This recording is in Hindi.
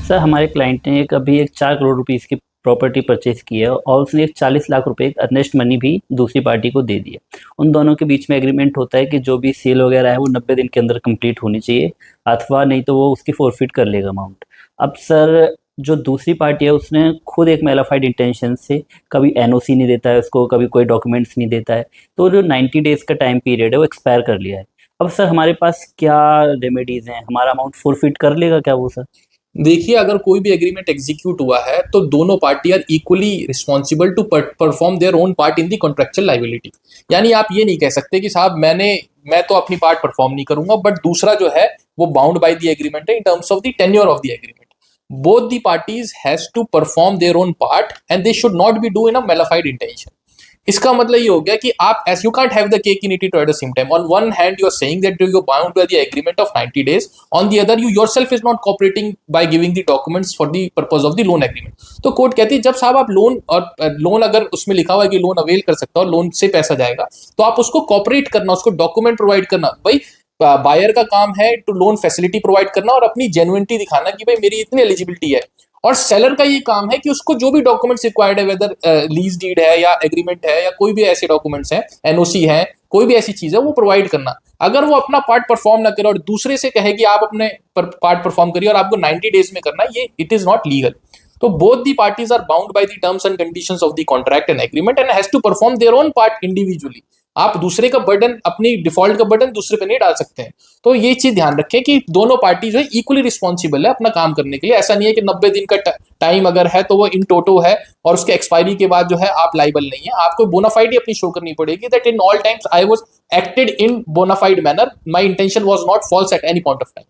सर हमारे क्लाइंट ने एक अभी एक 4 करोड़ रुपीस की प्रॉपर्टी परचेज की है और उसने एक 40 लाख रुपए एक अर्नेस्ट मनी भी दूसरी पार्टी को दे दिया। उन दोनों के बीच में एग्रीमेंट होता है कि जो भी सेल वगैरह है वो 90 दिन के अंदर कंप्लीट होनी चाहिए, अथवा नहीं तो वो उसकी फोरफिट कर लेगा अमाउंट। अब सर जो दूसरी पार्टी है उसने खुद एक मेलाफाइड इंटेंशन से कभी एनओसी नहीं देता है उसको, कभी कोई डॉक्यूमेंट्स नहीं देता है, तो जो 90 डेज का टाइम पीरियड है वो एक्सपायर कर लिया है। अब सर हमारे पास क्या रेमेडीज हैं, हमारा अमाउंट फोरफिट कर लेगा क्या वो सर? देखिए, अगर कोई भी एग्रीमेंट एग्जीक्यूट हुआ है तो दोनों party are equally responsible to perform their own part in the contractual liability. यानी आप ये नहीं कह सकते कि साहब मैं तो अपनी पार्ट परफॉर्म नहीं करूंगा, बट दूसरा जो है वो बाउंड बाय द एग्रीमेंट है in terms of the tenure of the agreement. Both the parties has to perform their own part and they should not be do in a malafide intention. इसका मतलब ये हो गया कि आप as you can't have the cake in it at the same time. On one hand you are saying that you bound by the agreement of 90 days, on the other you yourself is not cooperating by giving the documents for the purpose of the loan agreement. तो कोर्ट कहती है जब साहब आप लोन और लोन अगर उसमें लिखा हुआ है कि लोन अवेल कर सकता हो, लोन से पैसा जाएगा, तो आप उसको कॉपरेट करना, उसको डॉक्यूमेंट प्रोवाइड करना। भाई बायर का काम है टू लोन फैसिलिटी प्रोवाइड करना और अपनी जेन्युइनिटी दिखाना कि भाई मेरी इतनी एलिजिबिलिटी है, और सेलर का ये काम है कि उसको जो भी डॉक्यूमेंट्स रिक्वायर्ड है, वेदर लीज डीड है या एग्रीमेंट है या कोई भी ऐसे डॉक्यूमेंट्स हैं, एनओसी है, कोई भी ऐसी चीज है, वो प्रोवाइड करना। अगर वो अपना पार्ट परफॉर्म ना करे और दूसरे से कहे कि आप अपने पार्ट परफॉर्म करिए और आपको 90 डेज में करना, ये इट इज नॉट लीगल। तो both the parties are bound by the terms and conditions of the contract and agreement and has to perform their own part individually. आप दूसरे का बर्डन, अपनी डिफॉल्ट का बर्डन दूसरे पे नहीं डाल सकते हैं। तो ये चीज ध्यान रखें कि दोनों पार्टी जो है इक्वली रिस्पॉन्सिबल है अपना काम करने के लिए। ऐसा नहीं है कि 90 दिन का टाइम अगर है तो वो इन टोटो है और उसके एक्सपायरी के बाद जो है आप लाइबल नहीं है। आपको बोनाफाइड अपनी शो करनी पड़ेगी that in all times I was acted in bonafide manner, my intention was not false at any point of time.